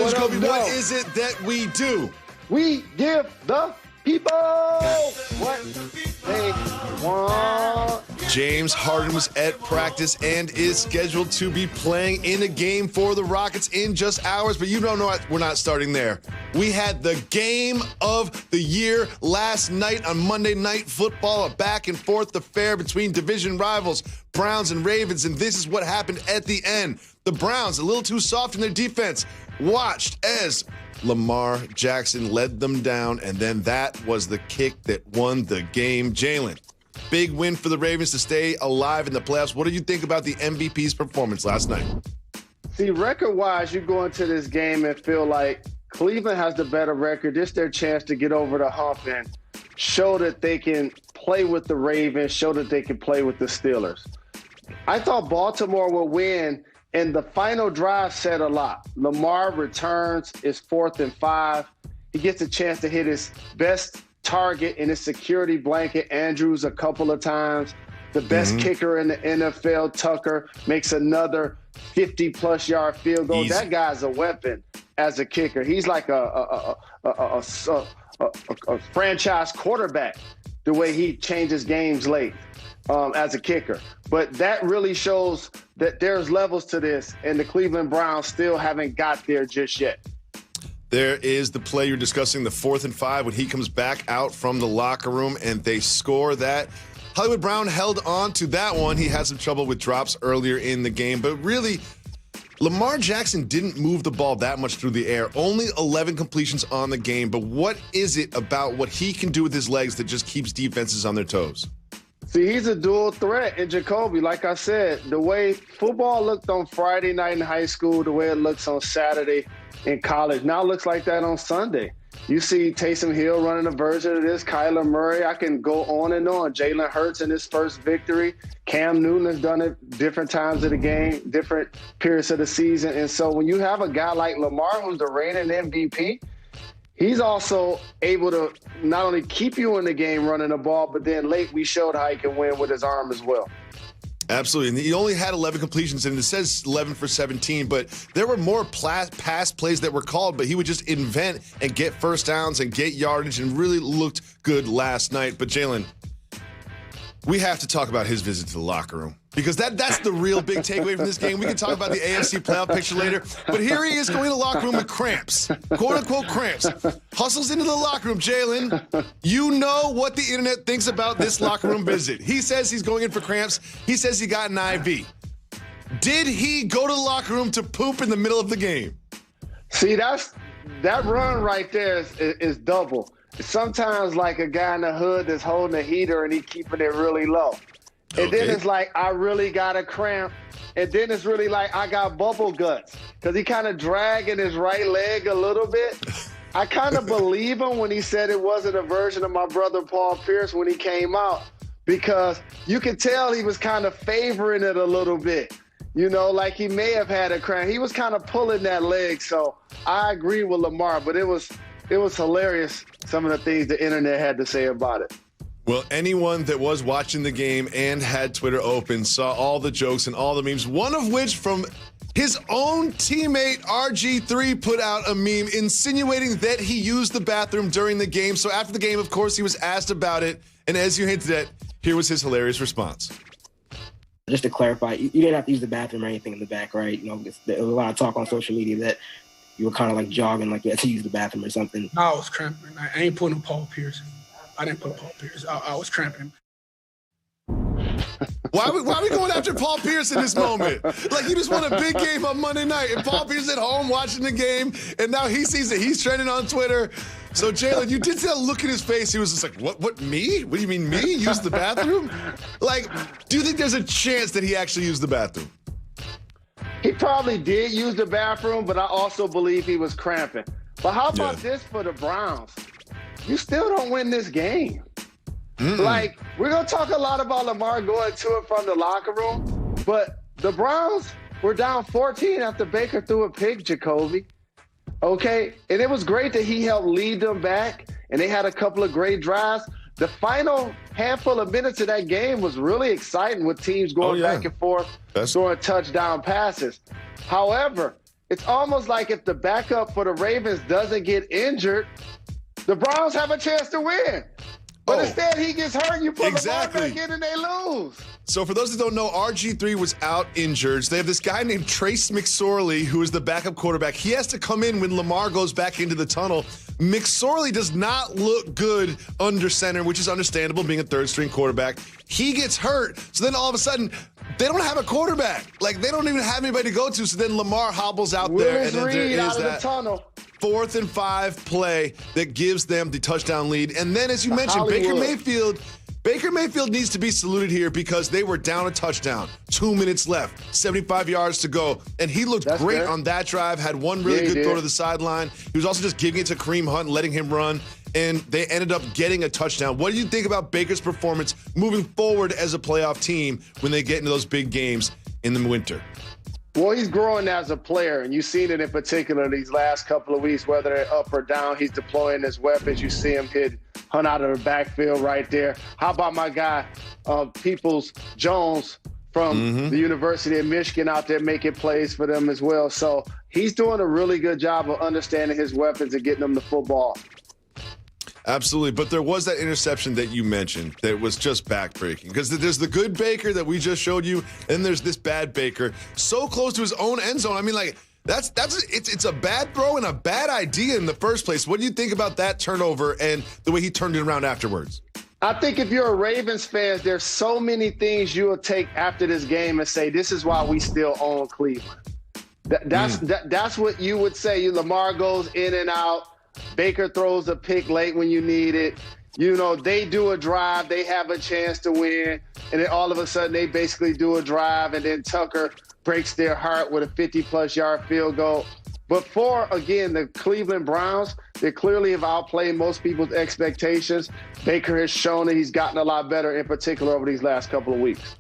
Jalen Jacoby, what is it that we do? We give the people what they want. James Harden was at practice and is scheduled to be playing in a game for the Rockets in just hours, but you don't know we're not starting there. We had the game of the year last night on Monday Night Football, a back and forth affair between division rivals, Browns and Ravens, and this is what happened at the end. The Browns, a little too soft in their defense, watched as Lamar Jackson led them down, and then that was the kick that won the game. Jalen, big win for the Ravens to stay alive in the playoffs. What did you think about the MVP's performance last night? See, record-wise, you go into this game and feel like Cleveland has the better record. This is their chance to get over the hump and show that they can play with the Ravens, show that they can play with the Steelers. I thought Baltimore would win, and the final drive said a lot. Lamar returns, it's 4th and 5. He gets a chance to hit his best target in his security blanket, Andrews, a couple of times. The best kicker in the NFL, Tucker, makes another 50-plus yard field goal. That guy's a weapon as a kicker. He's like a franchise quarterback, the way he changes games late as a kicker. But that really shows that there's levels to this, and the Cleveland Browns still haven't got there just yet. There is the play you're discussing, the 4th and 5, when he comes back out from the locker room and they score that. Hollywood Brown held on to that one. He had some trouble with drops earlier in the game, but really, Lamar Jackson didn't move the ball that much through the air. Only 11 completions on the game, but what is it about what he can do with his legs that just keeps defenses on their toes? See, he's a dual threat in Jacoby. Like I said, the way football looked on Friday night in high school, the way it looks on Saturday in college, now it looks like that on Sunday. You see Taysom Hill running a version of this, Kyler Murray. I can go on and on. Jalen Hurts in his first victory. Cam Newton has done it different times of the game, different periods of the season. And so when you have a guy like Lamar, who's the reigning MVP, he's also able to not only keep you in the game running the ball, but then late we showed how he can win with his arm as well. Absolutely. And he only had 11 completions, and it says 11 for 17, but there were more pass plays that were called, but he would just invent and get first downs and get yardage and really looked good last night. But Jalen, we have to talk about his visit to the locker room, because that's the real big takeaway from this game. We can talk about the AFC playoff picture later, but here he is going to the locker room with cramps, quote-unquote cramps. Hustles into the locker room. Jalen, you know what the internet thinks about this locker room visit. He says he's going in for cramps. He says he got an IV. Did he go to the locker room to poop in the middle of the game? See, that run right there is double. Sometimes like a guy in the hood that's holding a heater and he keeping it really low. And then it's like, I really got a cramp. And then it's really like, I got bubble guts. Because he kind of dragging his right leg a little bit. I kind of believe him when he said it wasn't a version of my brother Paul Pierce when he came out. Because you could tell he was kind of favoring it a little bit. You know, like he may have had a cramp. He was kind of pulling that leg. So I agree with Lamar, but it was hilarious, some of the things the internet had to say about it. Well, anyone that was watching the game and had Twitter open saw all the jokes and all the memes, one of which from his own teammate RG3 put out a meme insinuating that he used the bathroom during the game. So after the game, of course, he was asked about it. And as you hinted at, here was his hilarious response. Just to clarify, you didn't have to use the bathroom or anything in the back, right? You know, there was a lot of talk on social media that you were kind of like jogging, like you had to use the bathroom or something. No, I was cramping. I ain't putting Paul Pierce. I didn't put Paul Pierce. I was cramping. Why are we going after Paul Pierce in this moment? Like, you just won a big game on Monday night, and Paul Pierce at home watching the game, and now he sees that he's trending on Twitter. So, Jalen, you did see that look in his face. He was just like, what, me? What do you mean, me? Use the bathroom? Like, do you think there's a chance that he actually used the bathroom? He probably did use the bathroom, but I also believe he was cramping. But how about this for the Browns? You still don't win this game. Like, we're going to talk a lot about Lamar going to and from the locker room, but the Browns were down 14 after Baker threw a pick, Jacoby. Okay? And it was great that he helped lead them back, and they had a couple of great drives. The final handful of minutes of that game was really exciting with teams going back and forth, throwing touchdown passes. However, It's almost like if the backup for the Ravens doesn't get injured, the Browns have a chance to win. But instead, he gets hurt, you put Lamar back in, and they lose. So for those that don't know, RG3 was out injured. So they have this guy named Trace McSorley, who is the backup quarterback. He has to come in when Lamar goes back into the tunnel. McSorley does not look good under center, which is understandable, being a third-string quarterback. He gets hurt, so then all of a sudden, they don't have a quarterback. Like, they don't even have anybody to go to, so then Lamar hobbles out there, and then there is that 4th and 5 play that gives them the touchdown lead. And then, as you mentioned, Baker Mayfield needs to be saluted here because they were down a touchdown. 2 minutes left, 75 yards to go. And he looked great on that drive, had one really good throw to the sideline. He was also just giving it to Kareem Hunt and letting him run. And they ended up getting a touchdown. What do you think about Baker's performance moving forward as a playoff team when they get into those big games in the winter? Well, he's growing as a player, and you've seen it in particular these last couple of weeks, whether they're up or down. He's deploying his weapons. You see him hit Hunt out of the backfield right there. How about my guy, Peoples-Jones from the University of Michigan out there making plays for them as well. So he's doing a really good job of understanding his weapons and getting them the football. Absolutely, but there was that interception that you mentioned that was just backbreaking because there's the good Baker that we just showed you, and there's this bad Baker so close to his own end zone. I mean, like it's a bad throw and a bad idea in the first place. What do you think about that turnover and the way he turned it around afterwards? I think if you're a Ravens fan, there's so many things you will take after this game and say, this is why we still own Cleveland. That's what you would say. Lamar goes in and out. Baker throws a pick late when you need it. You know, they do a drive, they have a chance to win, and then all of a sudden they basically do a drive, and then Tucker breaks their heart with a 50-plus yard field goal. But for, again, the Cleveland Browns, they clearly have outplayed most people's expectations. Baker has shown that he's gotten a lot better, in particular over these last couple of weeks.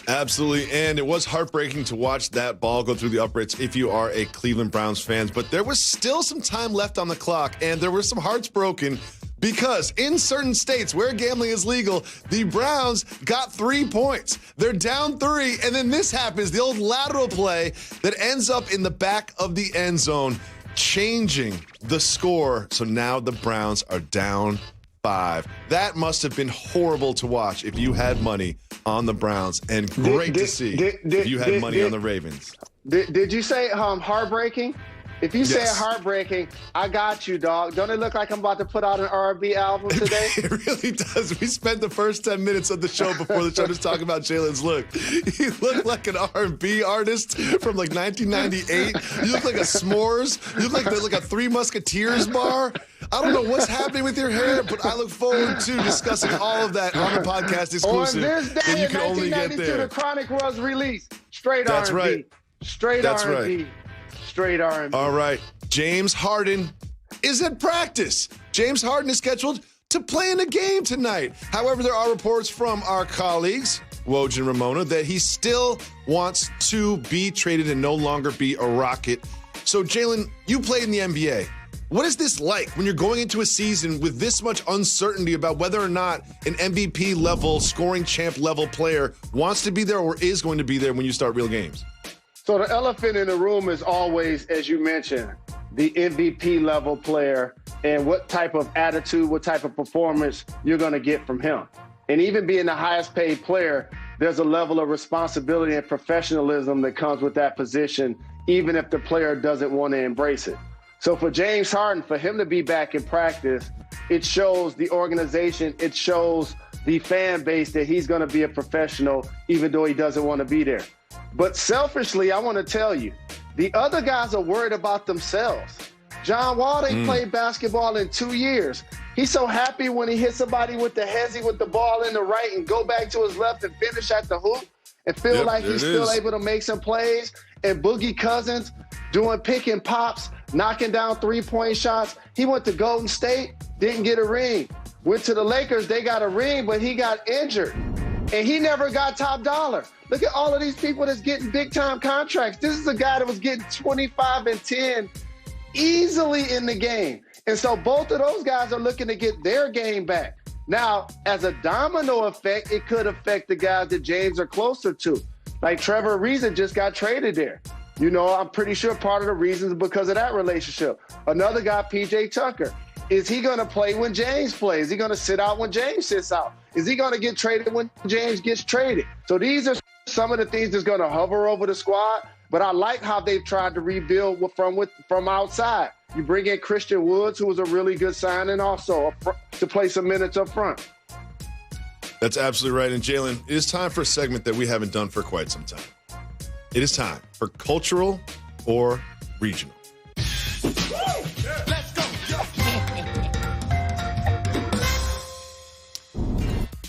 Absolutely, and it was heartbreaking to watch that ball go through the uprights if you are a Cleveland Browns fan. But there was still some time left on the clock, and there were some hearts broken because in certain states where gambling is legal, the Browns got 3 points. They're down 3, and then this happens, the old lateral play that ends up in the back of the end zone, changing the score. So now the Browns are down 5. That must have been horrible to watch if you had money on the Browns, and great to see if you had money on the Ravens. Did you say heartbreaking? If you say heartbreaking, I got you, dog. Don't it look like I'm about to put out an R&B album today? It really does. We spent the first 10 minutes of the show before the show just talking about Jalen's look. He looked like an R&B artist from like 1998. You look like a S'mores. You look like a Three Musketeers bar. I don't know what's happening with your hair, but I look forward to discussing all of that on the podcast exclusive. On this day you can in only get 1992, there. the Chronic was released. Straight That's R&B. right. Straight That's R&B. right. Straight R&B. All right. James Harden is at practice. James Harden is scheduled to play in a game tonight. However, there are reports from our colleagues, Woj and Ramona, that he still wants to be traded and no longer be a Rocket. So, Jalen, you played in the NBA. What is this like when you're going into a season with this much uncertainty about whether or not an MVP level, scoring champ level player wants to be there or is going to be there when you start real games? So the elephant in the room is always, as you mentioned, the MVP level player and what type of attitude, what type of performance you're going to get from him. And even being the highest paid player, there's a level of responsibility and professionalism that comes with that position, even if the player doesn't want to embrace it. So for James Harden, for him to be back in practice, it shows the organization, it shows the fan base that he's going to be a professional, even though he doesn't want to be there. But selfishly, I want to tell you, the other guys are worried about themselves. John Wall ain't played basketball in 2 years. He's so happy when he hits somebody with the hezzy with the ball in the right and go back to his left and finish at the hoop and feel like he's still able to make some plays. And Boogie Cousins doing pick and pops, knocking down three-point shots. He went to Golden State, didn't get a ring. Went to the Lakers, they got a ring, but he got injured. And he never got top dollar. Look at all of these people that's getting big-time contracts. This is a guy that was getting 25 and 10 easily in the game. And so both of those guys are looking to get their game back. Now, as a domino effect, it could affect the guys that James are closer to. Like Trevor Ariza just got traded there. You know, I'm pretty sure part of the reason is because of that relationship. Another guy, P.J. Tucker. Is he going to play when James plays? Is he going to sit out when James sits out? Is he going to get traded when James gets traded? So these are some of the things that's going to hover over the squad. But I like how they've tried to rebuild from outside. You bring in Christian Woods, who was a really good signing also to play some minutes up front. That's absolutely right. And Jalen, it is time for a segment that we haven't done for quite some time. It is time for cultural or regional.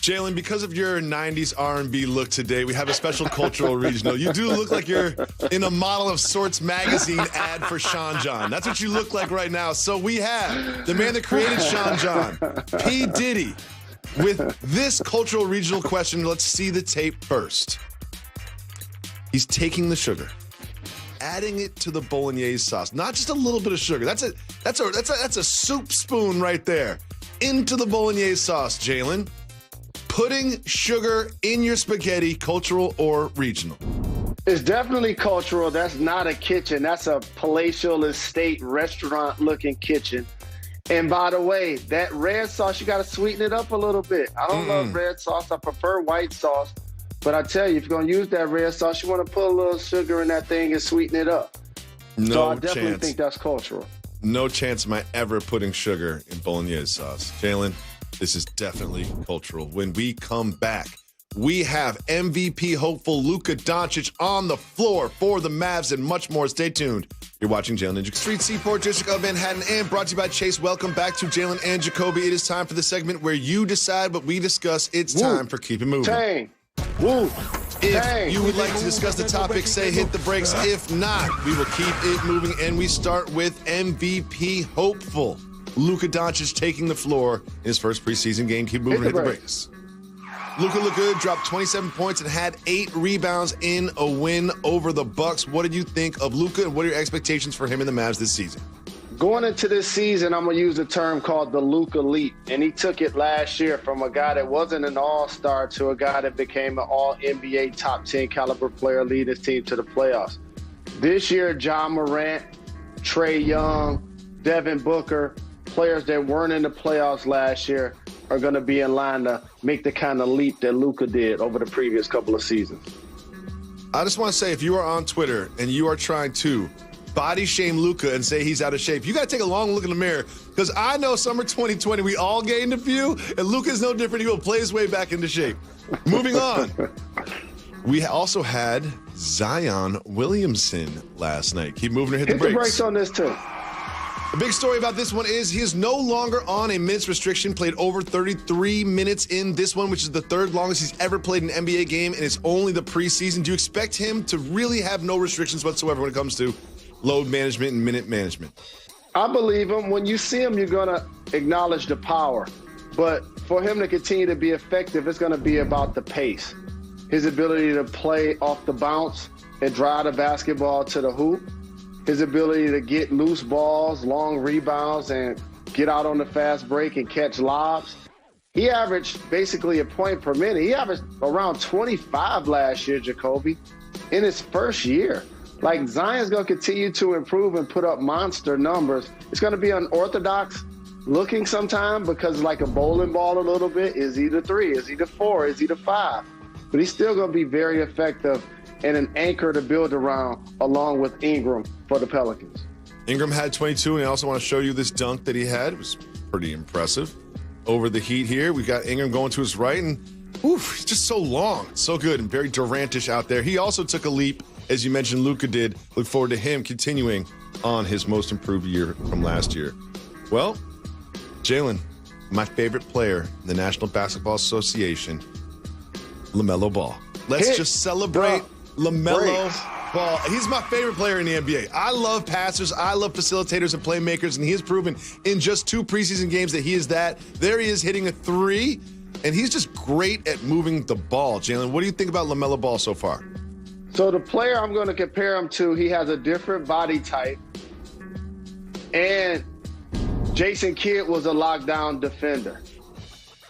Jalen, because of your 90s R&B look today, we have a special cultural regional. You do look like you're in a Model of Sorts magazine ad for Sean John. That's what you look like right now. So we have the man that created Sean John, P. Diddy, with this cultural regional question. Let's see the tape first. He's taking the sugar, adding it to the bolognese sauce. Not just a little bit of sugar. That's a soup spoon right there into the bolognese sauce, Jalen. Putting sugar in your spaghetti, cultural or regional? It's definitely cultural. That's not a kitchen. That's a palatial estate restaurant-looking kitchen. And by the way, that red sauce, you got to sweeten it up a little bit. I don't love red sauce. I prefer white sauce. But I tell you, if you're going to use that red sauce, you want to put a little sugar in that thing and sweeten it up. So I definitely think that's cultural. No chance am I ever putting sugar in bolognese sauce. Jalen, this is definitely cultural. When we come back, we have MVP hopeful Luka Doncic on the floor for the Mavs and much more. Stay tuned. You're watching Jalen and Jacoby. Street Seaport District of Manhattan and brought to you by Chase. Welcome back to Jalen and Jacoby. It is time for the segment where you decide what we discuss. It's time for Keep It Moving. Dang. Woo. If you would like to discuss the topic, say hit the brakes. If not, we will keep it moving. And we start with MVP hopeful Luka Doncic taking the floor in his first preseason game. Keep moving, hit the brakes. Luka looked good, dropped 27 points and had 8 rebounds in a win over the Bucks. What did you think of Luka, and what are your expectations for him in the Mavs this season? Going into this season, I'm going to use a term called the Luka leap. And he took it last year from a guy that wasn't an all-star to a guy that became an all-NBA top 10 caliber player, leading his team to the playoffs. This year, John Morant, Trae Young, Devin Booker, players that weren't in the playoffs last year are going to be in line to make the kind of leap that Luka did over the previous couple of seasons. I just want to say, if you are on Twitter and you are trying to body shame Luka and say he's out of shape, you got to take a long look in the mirror, because I know summer 2020, we all gained a few, and Luka's no different. He will play his way back into shape. Moving on. We also had Zion Williamson last night. Keep moving or hit the brakes. Hit the brakes on this, too. The big story about this one is he is no longer on a minutes restriction, played over 33 minutes in this one, which is the third longest he's ever played an NBA game, and it's only the preseason. Do you expect him to really have no restrictions whatsoever when it comes to load management and minute management? I believe him. When you see him, you're going to acknowledge the power. But for him to continue to be effective, it's going to be about the pace. His ability to play off the bounce and drive the basketball to the hoop. His ability to get loose balls, long rebounds, and get out on the fast break and catch lobs. He averaged basically a point per minute. He averaged around 25 last year, Jacoby, in his first year. Like, Zion's going to continue to improve and put up monster numbers. It's going to be unorthodox looking sometime because like a bowling ball a little bit. Is he the 3? Is he the 4? Is he the 5? But he's still going to be very effective and an anchor to build around, along with Ingram for the Pelicans. Ingram had 22, and I also want to show you this dunk that he had. It was pretty impressive. Over the Heat here, we got Ingram going to his right, and he's just so long, so good, and very Durantish out there. He also took a leap, as you mentioned, Luka did. Look forward to him continuing on his most improved year from last year. Well, Jalen, my favorite player in the National Basketball Association, LaMelo Ball. Let's just celebrate LaMelo Ball. He's my favorite player in the NBA. I love passers. I love facilitators and playmakers, and he has proven in just 2 preseason games that he is that. There he is hitting a 3, and he's just great at moving the ball. Jalen, what do you think about LaMelo Ball so far? So the player I'm going to compare him to, he has a different body type, and Jason Kidd was a lockdown defender.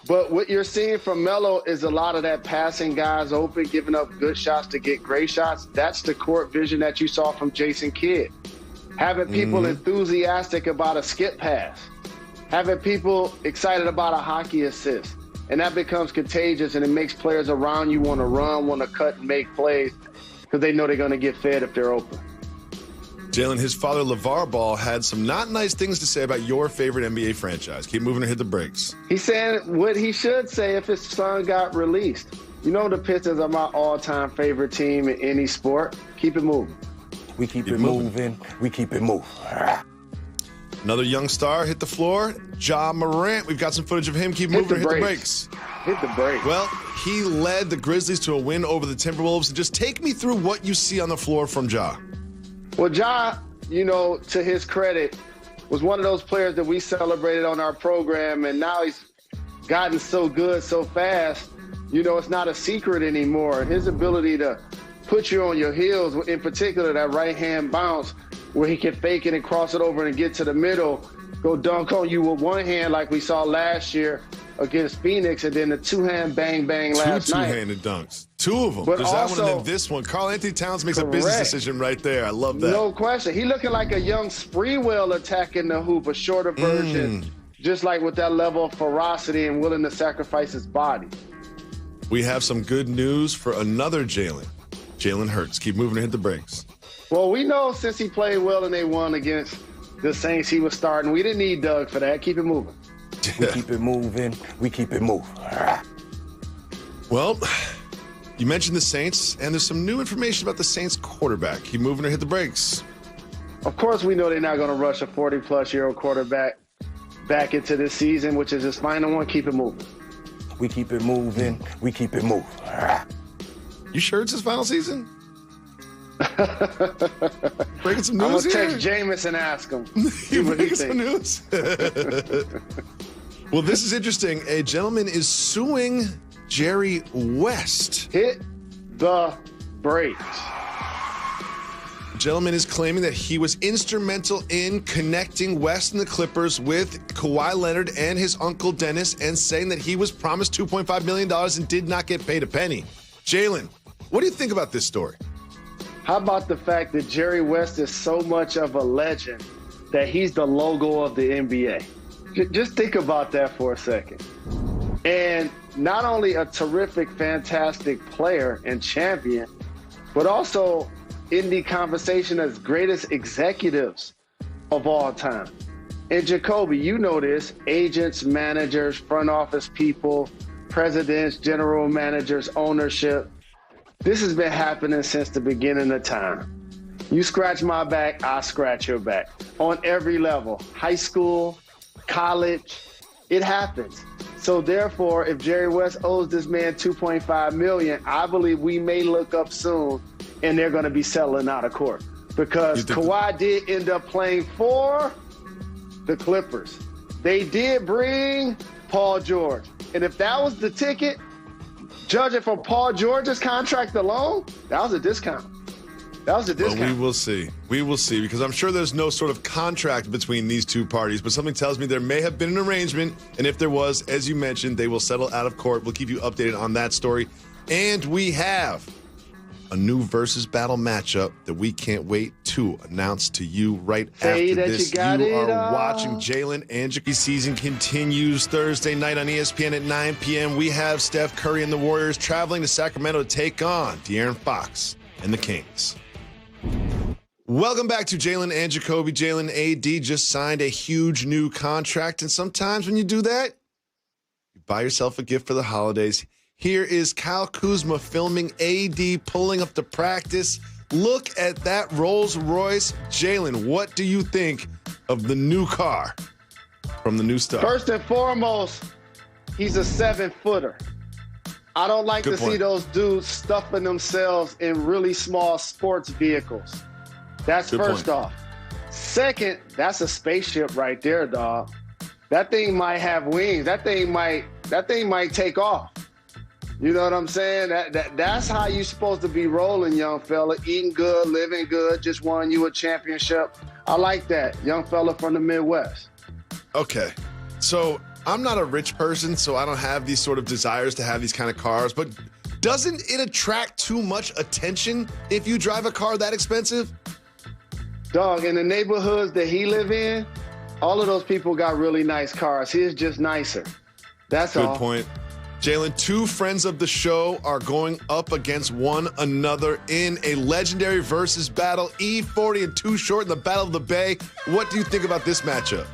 But what you're seeing from Melo is a lot of that passing guys open, giving up good shots to get great shots. That's the court vision that you saw from Jason Kidd. Having people enthusiastic about a skip pass. Having people excited about a hockey assist. And that becomes contagious, and it makes players around you want to run, want to cut and make plays because they know they're going to get fed if they're open. Jalen, his father, LeVar Ball, had some not nice things to say about your favorite NBA franchise. Keep moving or hit the brakes. He's saying what he should say if his son got released. You know the Pistons are my all-time favorite team in any sport. Keep it moving. We keep it moving. We keep it moving. Another young star hit the floor. Ja Morant. We've got some footage of him. Keep moving or hit the brakes. Hit the brakes. Well, he led the Grizzlies to a win over the Timberwolves. Just take me through what you see on the floor from Ja. Well, Ja, you know, to his credit, was one of those players that we celebrated on our program, and now he's gotten so good so fast, you know, it's not a secret anymore. And his ability to put you on your heels, in particular that right-hand bounce, where he can fake it and cross it over and get to the middle, go dunk on you with one hand like we saw last year against Phoenix, and then the two-hand bang-bang last night. Two-handed dunks. Two of them. But There's also, that one and then this one. Karl Anthony Towns makes correct. a business decision right there. I love that. No question. He looking like a young Sprewell attacking the hoop, a shorter version, just like with that level of ferocity and willing to sacrifice his body. We have some good news for another Jalen. Jalen Hurts. Keep moving and hit the brakes. Well, we know since he played well and they won against the Saints, he was starting. We didn't need Doug for that. Keep it moving. We keep it moving. We keep it moving. Well, you mentioned the Saints, and there's some new information about the Saints quarterback. Keep moving or hit the brakes. Of course, we know they're not going to rush a 40-plus-year-old quarterback back into this season, which is his final one. Keep it moving. We keep it moving. We keep it moving. You sure it's his final season? Breaking some I'm news going to here. text Jameis and ask him. You breaking some news? Well, this is interesting. A gentleman is suing Jerry West. Hit the brakes. The gentleman is claiming that he was instrumental in connecting West and the Clippers with Kawhi Leonard and his uncle Dennis, and saying that he was promised $2.5 million and did not get paid a penny. Jalen, what do you think about this story? How about the fact that Jerry West is so much of a legend that he's the logo of the NBA? Just think about that for a second. And not only a terrific, fantastic player and champion, but also in the conversation as greatest executives of all time. And Jacoby, you know this, agents, managers, front office people, presidents, general managers, ownership. This has been happening since the beginning of time. You scratch my back, I scratch your back. On every level, high school, college, it happens. So therefore, if Jerry West owes this man $2.5 million, I believe we may look up soon and they're going to be settling out of court. Because Kawhi did end up playing for the Clippers. They did bring Paul George. And if that was the ticket, judging from Paul George's contract alone, that was a discount. That was a discount. Well, we will see. We will see, because I'm sure there's no sort of contract between these two parties, but something tells me there may have been an arrangement, and if there was, as you mentioned, they will settle out of court. We'll keep you updated on that story. And we have a new versus battle matchup that we can't wait to announce to you right Say after that this. you are watching Jalen and Jacoby. Season continues Thursday night on ESPN at 9 p.m. We have Steph Curry and the Warriors traveling to Sacramento to take on De'Aaron Fox and the Kings. Welcome back to Jalen and Jacoby. Jalen, AD just signed a huge new contract, and sometimes when you do that, you buy yourself a gift for the holidays. Here is Kyle Kuzma filming AD pulling up to practice. Look at that Rolls Royce. Jalen, what do you think of the new car from the new star? First and foremost, he's a 7-footer. I don't like to see those dudes stuffing themselves in really small sports vehicles. That's first off. Second, that's a spaceship right there, dog. That thing might have wings. That thing might take off. You know what I'm saying? That's how you supposed to be rolling, young fella. Eating good, living good, just won you a championship. I like that, young fella from the Midwest. Okay. So I'm not a rich person, so I don't have these sort of desires to have these kind of cars, but doesn't it attract too much attention if you drive a car that expensive? Dog, in the neighborhoods that he live in, all of those people got really nice cars. His just nicer. That's all. Good point. Jalen, two friends of the show are going up against one another in a legendary versus battle. E40 and Too Short in the Battle of the Bay. What do you think about this matchup?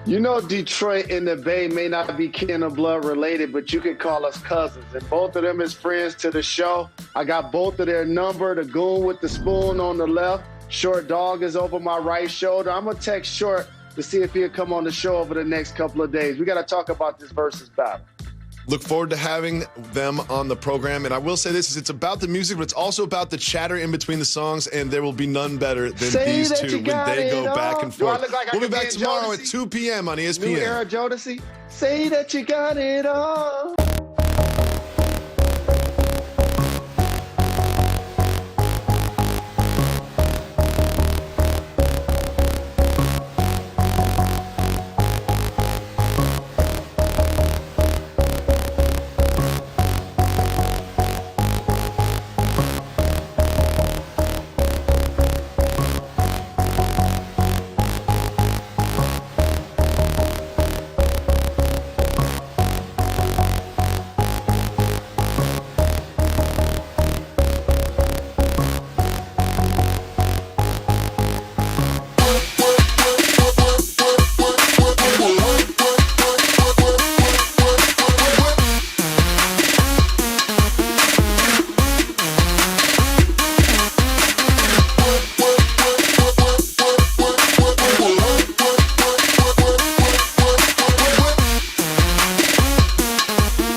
You know, Detroit and the Bay may not be kin or blood related, but you can call us cousins. And both of them is friends to the show. I got both of their number. The goon with the spoon on the left. Short Dog is over my right shoulder. I'm going to text Short to see if he'll come on the show over the next couple of days. We got to talk about this versus battle. Look forward to having them on the program. And I will say this, it's about the music, but it's also about the chatter in between the songs, and there will be none better than these two when they go back and forth. We'll be back tomorrow at 2 p.m. on ESPN. New Era Jodeci. Say that you got it all.